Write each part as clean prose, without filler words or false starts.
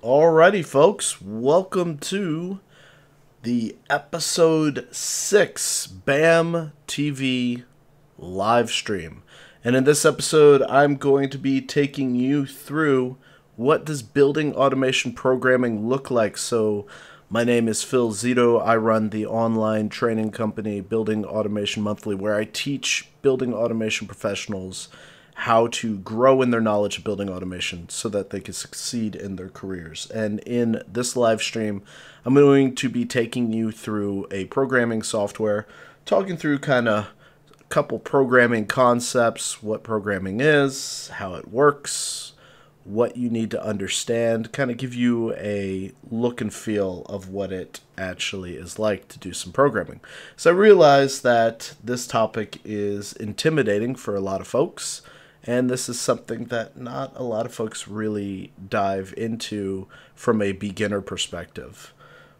Alrighty, folks, welcome to the episode 6 BAM TV live stream. And in this episode, I'm going to be taking you through what does building automation programming look like. So, my name is Phil Zito. I run the online training company Building Automation Monthly, where I teach building automation professionals how to grow in their knowledge of building automation so that they can succeed in their careers. And in this live stream, I'm going to be taking you through a programming software, talking through kind of a couple programming concepts, what programming is, how it works, what you need to understand, kind of give you a look and feel of what it actually is like to do some programming. So I realize that this topic is intimidating for a lot of folks, and this is something that not a lot of folks really dive into from a beginner perspective.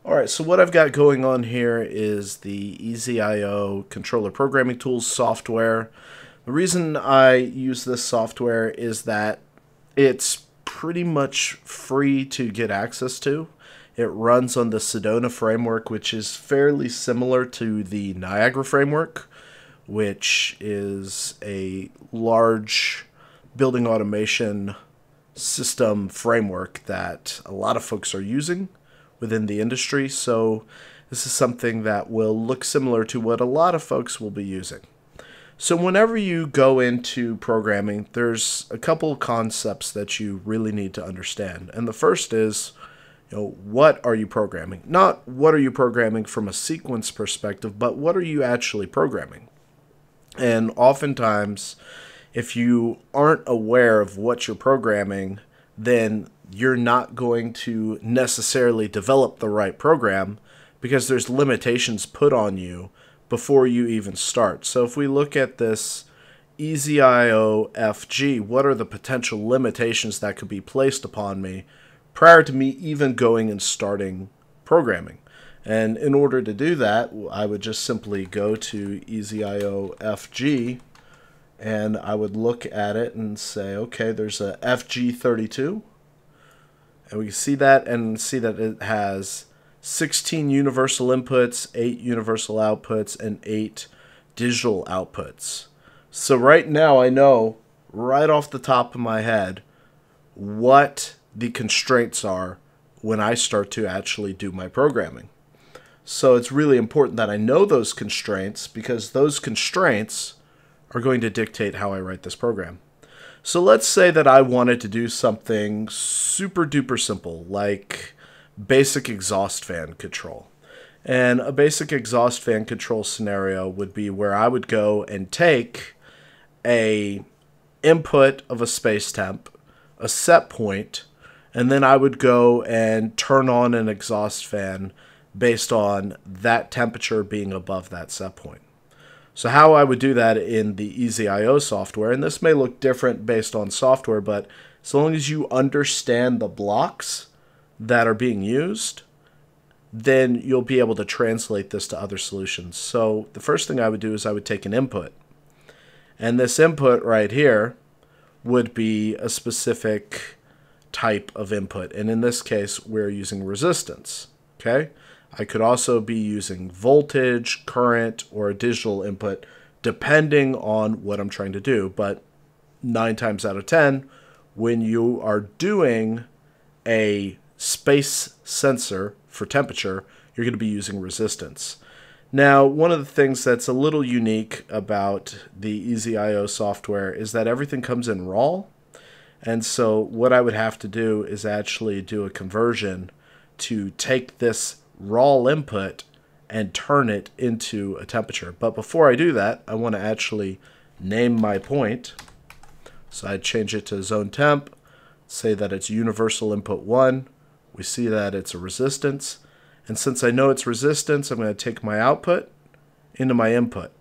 Alright, so what I've got going on here is the EasyIO controller programming tools software. The reason I use this software is that it's pretty much free to get access to. It runs on the Sedona framework, which is fairly similar to the Niagara framework, which is a large building automation system framework that a lot of folks are using within the industry. So this is something that will look similar to what a lot of folks will be using. So whenever you go into programming, there's a couple of concepts that you really need to understand. And the first is, what are you programming? Not what are you programming from a sequence perspective, but what are you actually programming? And oftentimes, if you aren't aware of what you're programming, then you're not going to necessarily develop the right program because there's limitations put on you before you even start. So if we look at this EasyIO FG, what are the potential limitations that could be placed upon me prior to me even going and starting programming? And in order to do that, I would just simply go to EasyIO FG, and I would look at it and say, okay, there's a FG32, and we can see that and see that it has 16 universal inputs, 8 universal outputs, and 8 digital outputs. So right now I know right off the top of my head what the constraints are when I start to actually do my programming. So it's really important that I know those constraints, because those constraints are going to dictate how I write this program. So let's say that I wanted to do something super duper simple, like basic exhaust fan control. And a basic exhaust fan control scenario would be where I would go and take a input of a space temp, a set point, and then I would go and turn on an exhaust fan based on that temperature being above that set point. So how I would do that in the EasyIO software, and this may look different based on software, but as long as you understand the blocks that are being used, then you'll be able to translate this to other solutions. So the first thing I would do is I would take an input. And this input right here would be a specific type of input. And in this case, we're using resistance. Okay? I could also be using voltage, current, or a digital input, depending on what I'm trying to do. But 9 times out of 10, when you are doing a space sensor for temperature, you're going to be using resistance. Now, one of the things that's a little unique about the EasyIO software is that everything comes in raw. And so what I would have to do is actually do a conversion to take this raw input and turn it into a temperature. But before I do that, I want to actually name my point. So I'd change it to zone temp, say that it's universal input 1. We see that it's a resistance. And since I know it's resistance, I'm going to take my output into my input.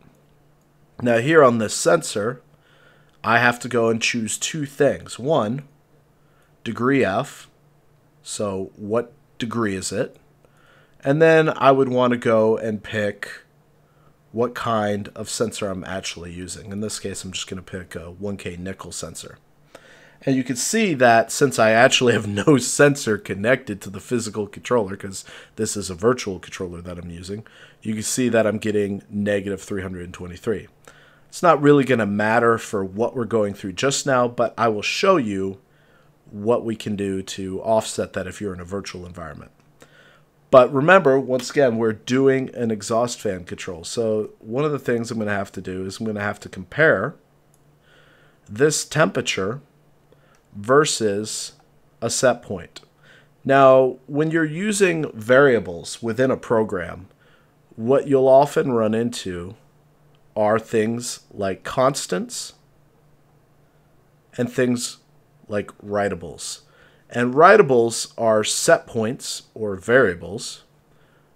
Now here on this sensor, I have to go and choose 2 things. One, degree F. So what degree is it? And then I would want to go and pick what kind of sensor I'm actually using. In this case, I'm just going to pick a 1K nickel sensor. And you can see that since I actually have no sensor connected to the physical controller, because this is a virtual controller that I'm using, you can see that I'm getting negative 323. It's not really going to matter for what we're going through just now, but I will show you what we can do to offset that if you're in a virtual environment. But remember, once again, we're doing an exhaust fan control. So one of the things I'm going to have to do is I'm going to have to compare this temperature versus a set point. Now, when you're using variables within a program, what you'll often run into are things like constants and things like writables. And writables are set points or variables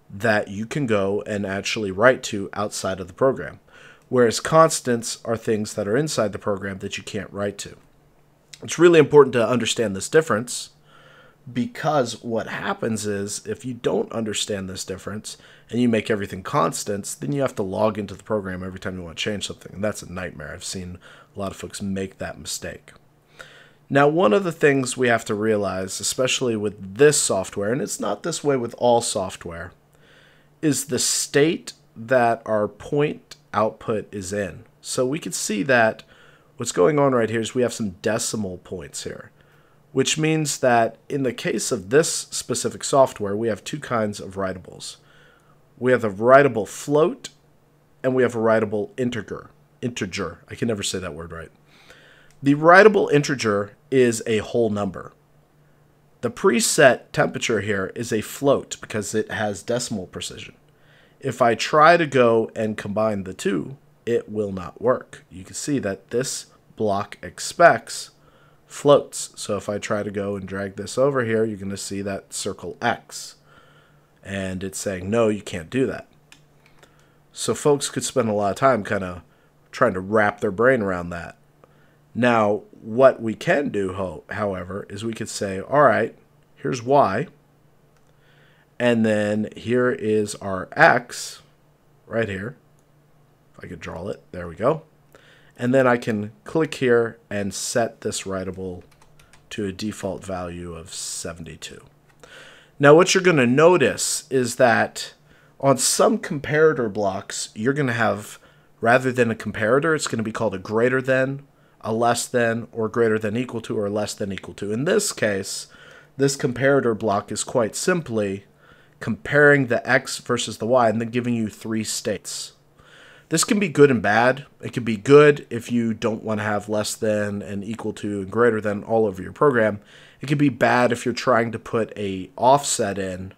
that you can go and actually write to outside of the program, whereas constants are things that are inside the program that you can't write to. It's really important to understand this difference, because what happens is if you don't understand this difference and you make everything constants, then you have to log into the program every time you want to change something, and that's a nightmare. I've seen a lot of folks make that mistake. Now, one of the things we have to realize, especially with this software, and it's not this way with all software, is the state that our point output is in. So we can see that what's going on right here is we have some decimal points here, which means that in the case of this specific software, we have two kinds of writables. We have a writable float, and we have a writable integer. I can never say that word right. The writable integer is a whole number. The preset temperature here is a float because it has decimal precision. If I try to go and combine the two, it will not work. You can see that this block expects floats. So if I try to go and drag this over here, you're going to see that circle X. And it's saying, no, you can't do that. So folks could spend a lot of time kind of trying to wrap their brain around that. Now, what we can do, however, is we could say, all right, here's Y, and then here is our X right here. If I could draw it, there we go. And then I can click here and set this writable to a default value of 72. Now, what you're going to notice is that on some comparator blocks, you're going to have, rather than a comparator, it's going to be called a greater than, a less than, or greater than equal to, or less than equal to. In this case, this comparator block is quite simply comparing the X versus the Y and then giving you three states. This can be good and bad. It can be good if you don't want to have less than and equal to and greater than all over your program. It can be bad if you're trying to put a offset in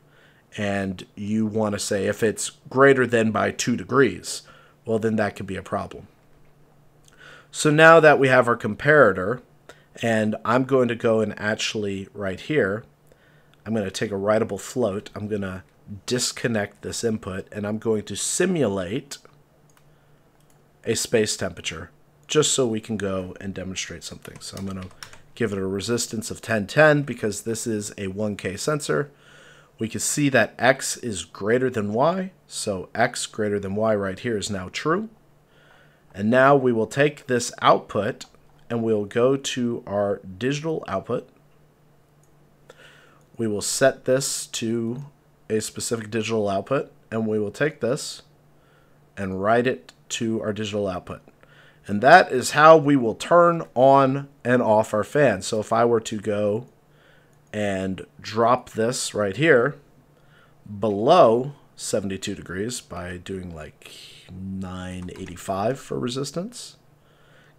and you want to say if it's greater than by 2 degrees, well, then that could be a problem. So now that we have our comparator, and I'm going to go and actually right here, I'm going to take a writable float, I'm going to disconnect this input, and I'm going to simulate a space temperature just so we can go and demonstrate something. So I'm going to give it a resistance of 1010 because this is a 1K sensor. We can see that X is greater than Y, so X greater than Y right here is now true. And now we will take this output and we'll go to our digital output. We will set this to a specific digital output, and we will take this and write it to our digital output. And that is how we will turn on and off our fan. So if I were to go and drop this right here below 72 degrees by doing like 985 for resistance,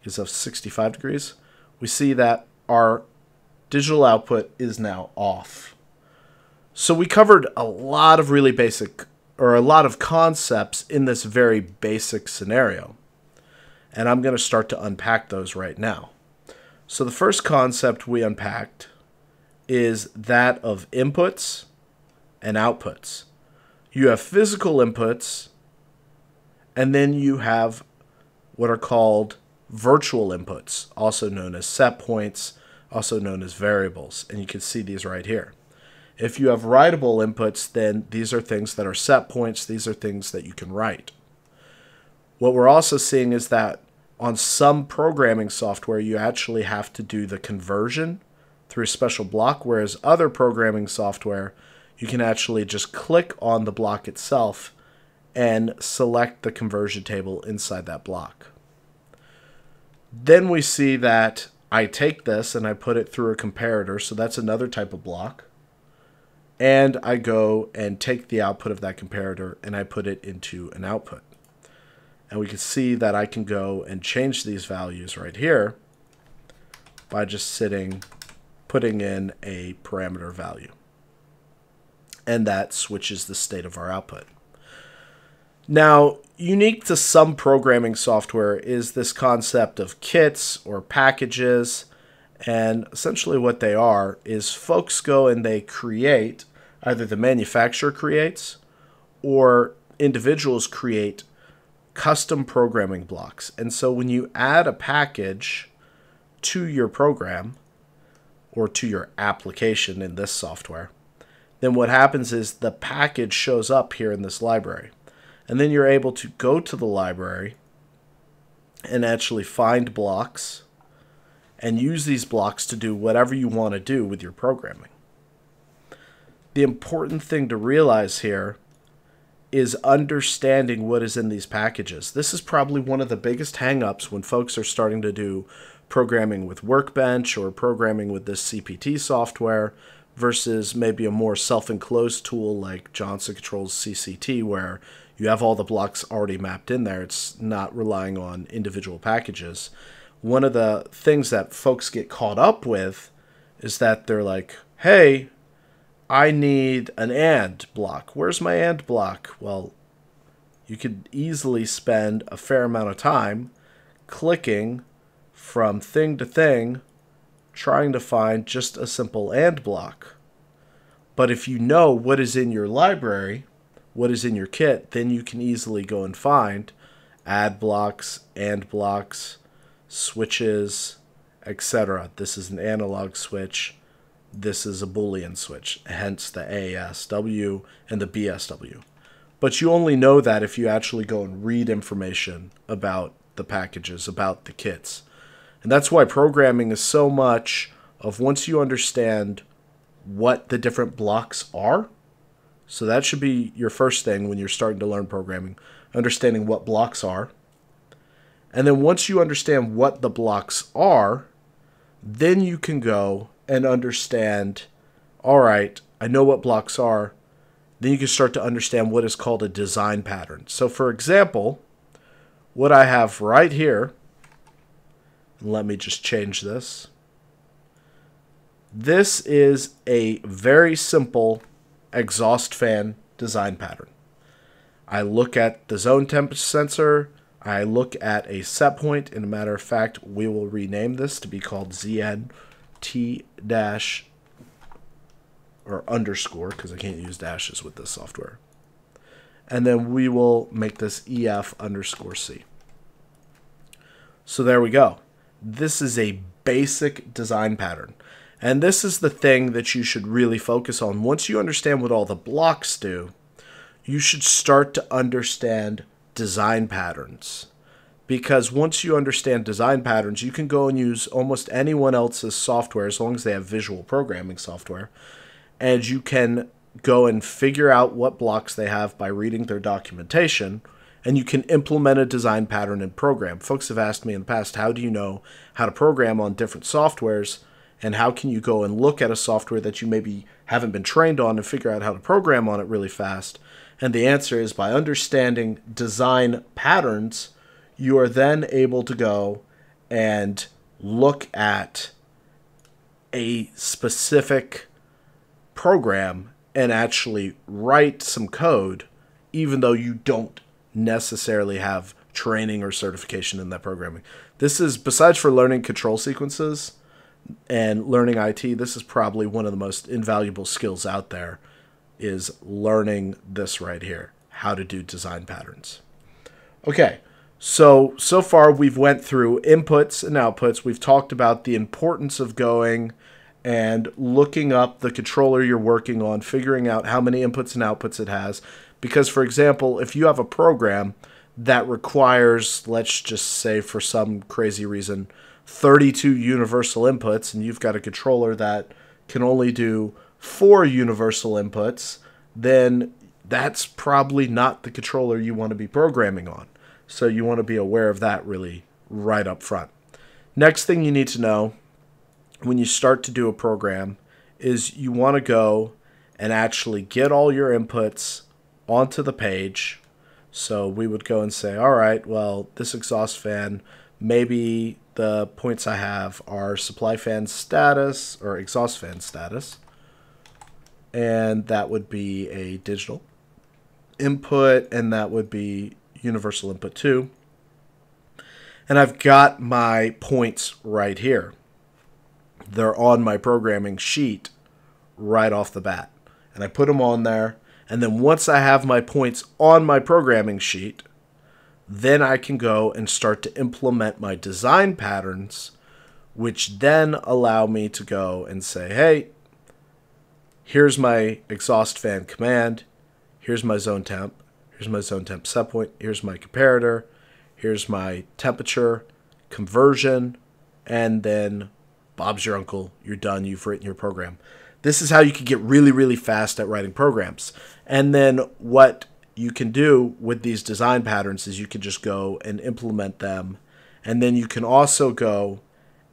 gives us 65 degrees, we see that our digital output is now off. So we covered a lot of really basic, or a lot of concepts in this very basic scenario. And I'm going to start to unpack those right now. So the first concept we unpacked is that of inputs and outputs. You have physical inputs, and then you have what are called virtual inputs, also known as set points, also known as variables. And you can see these right here. If you have writable inputs, then these are things that are set points. These are things that you can write. What we're also seeing is that On some programming software, you actually have to do the conversion through a special block, whereas other programming software, you can actually just click on the block itself and select the conversion table inside that block. Then we see that I take this and I put it through a comparator, so that's another type of block. And I go and take the output of that comparator and I put it into an output. And we can see that I can go and change these values right here by just putting in a parameter value. And that switches the state of our output. Now, unique to some programming software is this concept of kits or packages. And essentially what they are is folks go and they create, either the manufacturer creates or individuals create custom programming blocks. And so when you add a package to your program or to your application in this software, then what happens is the package shows up here in this library. And then you're able to go to the library and actually find blocks and use these blocks to do whatever you want to do with your programming. The important thing to realize here is understanding what is in these packages. This is probably one of the biggest hang-ups when folks are starting to do programming with Workbench or programming with this CPT software versus maybe a more self-enclosed tool like Johnson Controls CCT, where you have all the blocks already mapped in there. It's not relying on individual packages. One of the things that folks get caught up with is that they're like, hey, I need an AND block. Where's my AND block? Well, you could easily spend a fair amount of time clicking from thing to thing, trying to find just a simple AND block. But if you know what is in your library, what is in your kit, then you can easily go and find add blocks, AND blocks, switches, etc. This is an analog switch. This is a Boolean switch, hence the ASW and the BSW. But you only know that if you actually go and read information about the packages, about the kits. And that's why programming is so much of once you understand what the different blocks are. So that should be your first thing when you're starting to learn programming, understanding what blocks are. And then once you understand what the blocks are, then you can go and understand, all right, I know what blocks are. Then you can start to understand what is called a design pattern. So for example, what I have right here, and let me just change this. This is a very simple exhaust fan design pattern. I look at the zone temperature sensor. I look at a set point. In a matter of fact, we will rename this to be called ZNT dash or underscore, because I can't use dashes with this software. And then we will make this EF underscore C. So there we go. This is a basic design pattern. And this is the thing that you should really focus on. Once you understand what all the blocks do, you should start to understand design patterns. Because once you understand design patterns, you can go and use almost anyone else's software as long as they have visual programming software. And you can go and figure out what blocks they have by reading their documentation. And you can implement a design pattern and program. Folks have asked me in the past, how do you know how to program on different softwares? And how can you go and look at a software that you maybe haven't been trained on and figure out how to program on it really fast? And the answer is by understanding design patterns, you are then able to go and look at a specific program and actually write some code, even though you don't necessarily have training or certification in that programming. This is, besides for learning control sequences and learning IT, this is probably one of the most invaluable skills out there, is learning this right here, how to do design patterns. Okay, so far we've went through inputs and outputs. We've talked about the importance of going and looking up the controller you're working on, figuring out how many inputs and outputs it has. Because, for example, if you have a program that requires, let's just say for some crazy reason, 32 universal inputs, and you've got a controller that can only do 4 universal inputs, then that's probably not the controller you want to be programming on. So you want to be aware of that really right up front. Next thing you need to know when you start to do a program is you want to go and actually get all your inputs onto the page. So we would go and say, all right, well, this exhaust fan, maybe the points I have are supply fan status or exhaust fan status. And that would be a digital input, and that would be universal input 2. And I've got my points right here. They're on my programming sheet right off the bat. And I put them on there. And then once I have my points on my programming sheet, then I can go and start to implement my design patterns, which then allow me to go and say, hey, here's my exhaust fan command. Here's my zone temp. Here's my zone temp set point. Here's my comparator. Here's my temperature, conversion, and then Bob's your uncle. You're done. You've written your program. This is how you can get really, really fast at writing programs. And then what you can do with these design patterns is you can just go and implement them. And then you can also go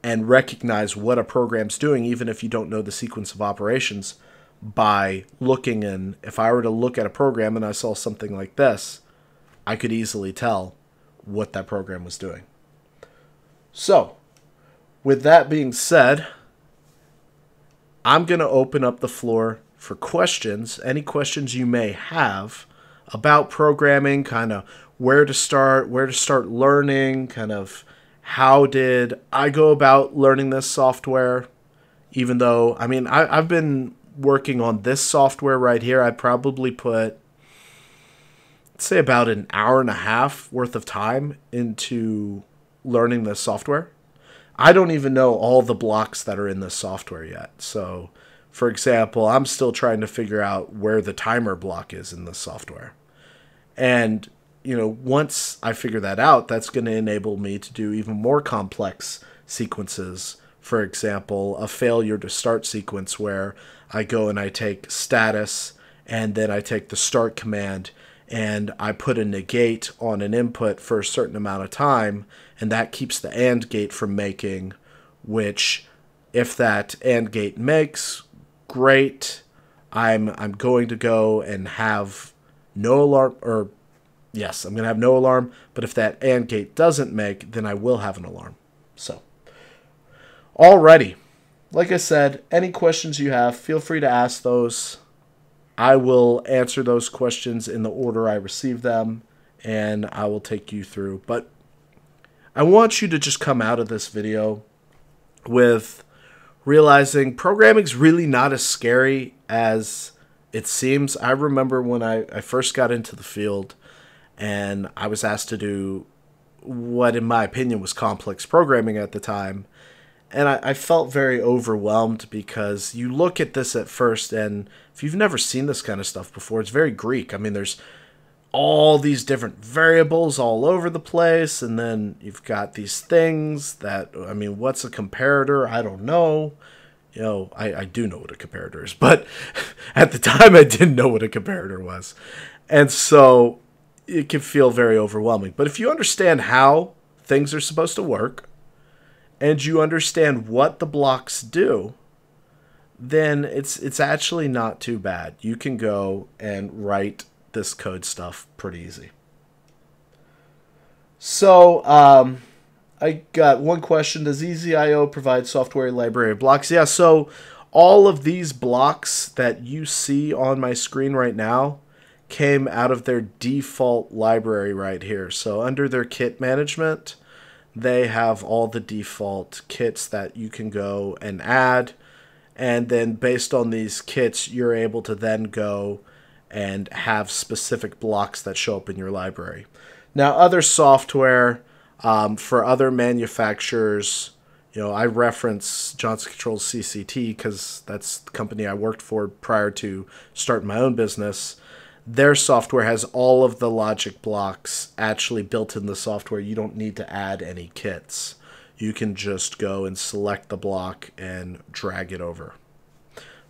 and recognize what a program's doing, even if you don't know the sequence of operations, by looking. And if I were to look at a program and I saw something like this, I could easily tell what that program was doing. So, with that being said, I'm going to open up the floor for questions, any questions you may have about programming, kind of where to start learning, kind of how did I go about learning this software, even though, I mean, I've been working on this software right here. I probably put, let's say, about an hour and a half worth of time into learning this software. I don't even know all the blocks that are in this software yet. So, for example, I'm still trying to figure out where the timer block is in this software. And, you know, once I figure that out, that's going to enable me to do even more complex sequences. For example, a failure to start sequence where I go and I take status and then I take the start command and I put a negate on an input for a certain amount of time, and that keeps the AND gate from making, which if that AND gate makes, great. I'm going to go and have no alarm, or yes, I'm going to have no alarm, but if that AND gate doesn't make, then I will have an alarm. So, alrighty. Like I said, any questions you have, feel free to ask those. I will answer those questions in the order I receive them, and I will take you through. But I want you to just come out of this video with realizing programming's really not as scary as it seems. I remember when I first got into the field and I was asked to do what, in my opinion, was complex programming at the time. And I felt very overwhelmed because you look at this at first, and if you've never seen this kind of stuff before, it's very Greek. I mean, there's all these different variables all over the place, and then you've got these things that, I mean, what's a comparator? I don't know. You know, I do know what a comparator is, but at the time I didn't know what a comparator was. And so it can feel very overwhelming. But if you understand how things are supposed to work, and you understand what the blocks do, then it's actually not too bad. You can go and write this code stuff pretty easy. So, I got one question. Does EasyIO provide software library blocks? Yeah, so all of these blocks that you see on my screen right now came out of their default library right here. So under their kit management, they have all the default kits that you can go and add. And then based on these kits, you're able to then go and have specific blocks that show up in your library. Now, other software for other manufacturers, you know, I reference Johnson Controls CCT because that's the company I worked for prior to starting my own business. Their software has all of the logic blocks actually built in the software. You don't need to add any kits. You can just go and select the block and drag it over.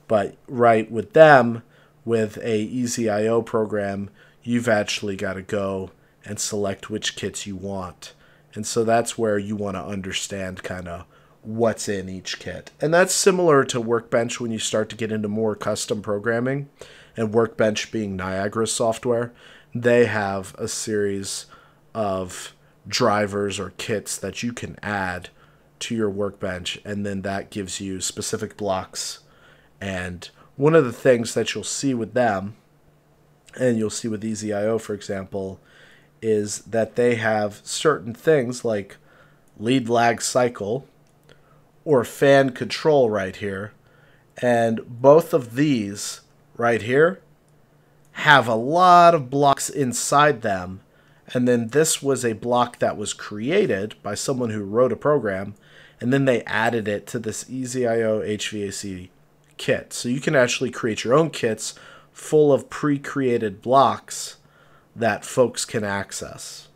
But right with them, with a Easy I/O program, you've actually got to go and select which kits you want. And so that's where you want to understand kind of what's in each kit. And that's similar to Workbench when you start to get into more custom programming. And Workbench being Niagara's software, they have a series of drivers or kits that you can add to your Workbench, and then that gives you specific blocks. And one of the things that you'll see with them, and you'll see with Easy I/O, for example, is that they have certain things like lead lag cycle or fan control right here. And both of these right here have a lot of blocks inside them. And then this was a block that was created by someone who wrote a program, and then they added it to this Easy I/O HVAC kit. So you can actually create your own kits full of pre-created blocks that folks can access.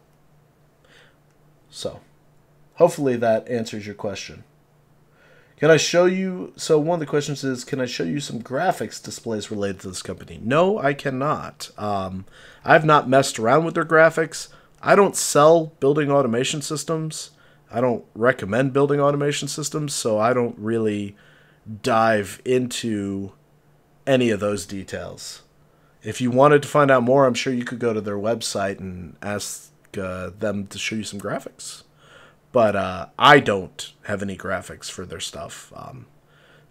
So hopefully that answers your question. Can I show you, so one of the questions is, can I show you some graphics displays related to this company? No, I cannot. I've not messed around with their graphics. I don't sell building automation systems. I don't recommend building automation systems, so I don't really dive into any of those details. If you wanted to find out more, I'm sure you could go to their website and ask them to show you some graphics. But I don't have any graphics for their stuff.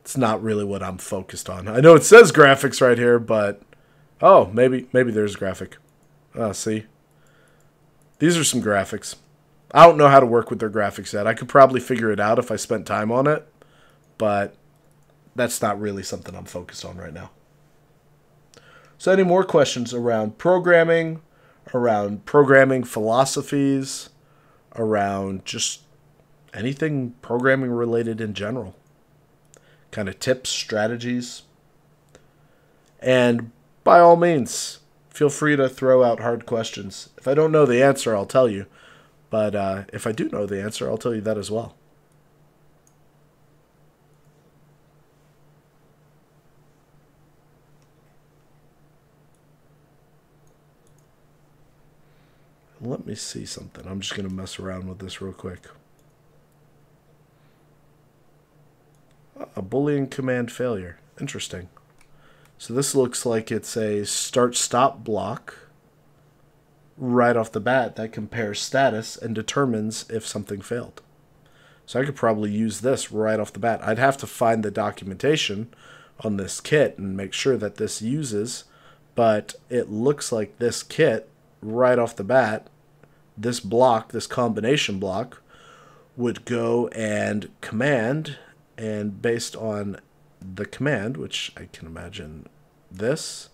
It's not really what I'm focused on. I know it says graphics right here, but oh, maybe there's a graphic. See, these are some graphics. I don't know how to work with their graphics yet. I could probably figure it out if I spent time on it, but that's not really something I'm focused on right now. So any more questions around programming philosophies, around just anything programming related in general? Kind of tips, strategies. And by all means, feel free to throw out hard questions. If I don't know the answer, I'll tell you. But if I do know the answer, I'll tell you that as well. Let me see something. I'm just going to mess around with this real quick. A Boolean command failure. Interesting. So this looks like it's a start-stop block right off the bat that compares status and determines if something failed. So I could probably use this right off the bat. I'd have to find the documentation on this kit and make sure that this uses, but it looks like this kit right off the bat, this block, this combination block, would go and command, and based on the command, which I can imagine this,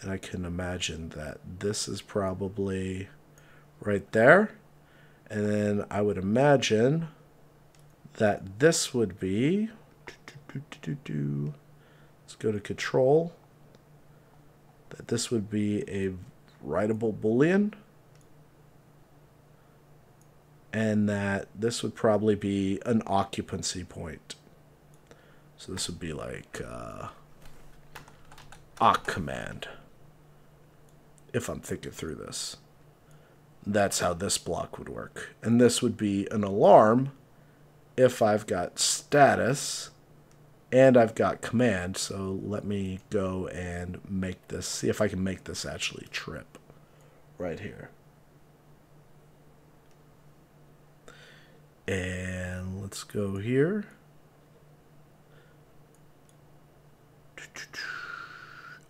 and I can imagine that this is probably right there, and then I would imagine that this would be, let's go to control, that this would be a writable Boolean, and that this would probably be an occupancy point. So this would be like awk command, if I'm thinking through this. That's how this block would work. And this would be an alarm if I've got status and I've got command. So let me go and make this, see if I can make this actually trip right here. And let's go here.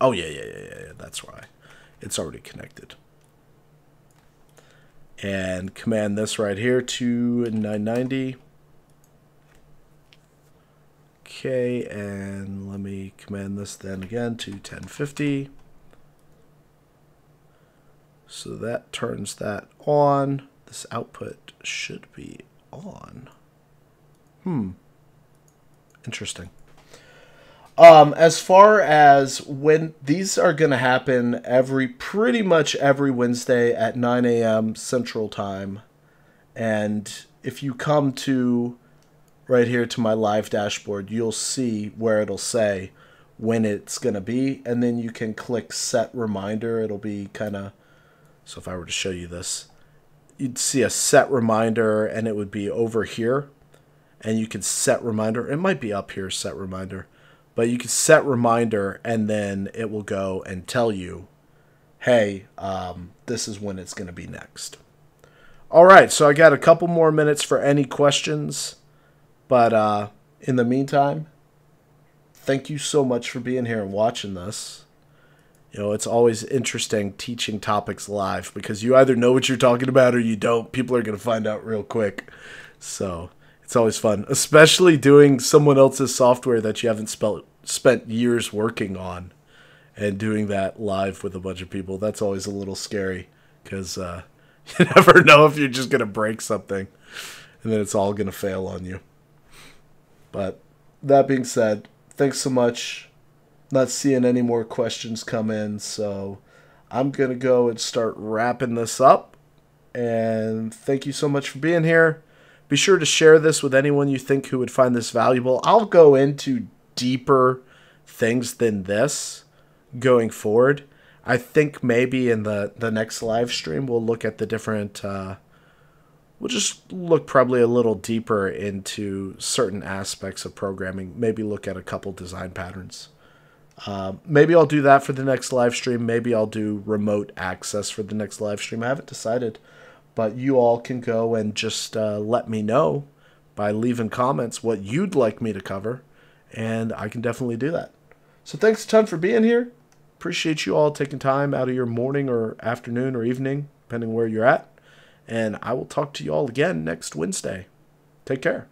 Oh, yeah, that's why. It's already connected. And command this right here to 990. Okay, and let me command this then again to 1050. So that turns that on. This output should be on. Interesting. As far as when these are going to happen, pretty much every Wednesday at 9 a.m. Central Time. And if you come to right here to my live dashboard, you'll see where it'll say when it's going to be. And then you can click set reminder. It'll be kind of, so if I were to show you this, you'd see a set reminder and it would be over here. And you can set reminder. It might be up here, set reminder. But you can set reminder and then it will go and tell you, hey, this is when it's going to be next. All right, so I got a couple more minutes for any questions. But in the meantime, thank you so much for being here and watching this. You know, it's always interesting teaching topics live because you either know what you're talking about or you don't. People are going to find out real quick. So it's always fun, especially doing someone else's software that you haven't spent years working on and doing that live with a bunch of people. That's always a little scary because you never know if you're just going to break something and then it's all going to fail on you. But that being said, thanks so much. Not seeing any more questions come in, so I'm going to go and start wrapping this up. And thank you so much for being here. Be sure to share this with anyone you think who would find this valuable. I'll go into deeper things than this going forward. I think maybe in the next live stream we'll look at the different... we'll just look probably a little deeper into certain aspects of programming. Maybe look at a couple design patterns. Maybe I'll do that for the next live stream. Maybe I'll do remote access for the next live stream. I haven't decided. But you all can go and just let me know by leaving comments what you'd like me to cover. And I can definitely do that. So thanks a ton for being here. Appreciate you all taking time out of your morning or afternoon or evening, depending where you're at. And I will talk to you all again next Wednesday. Take care.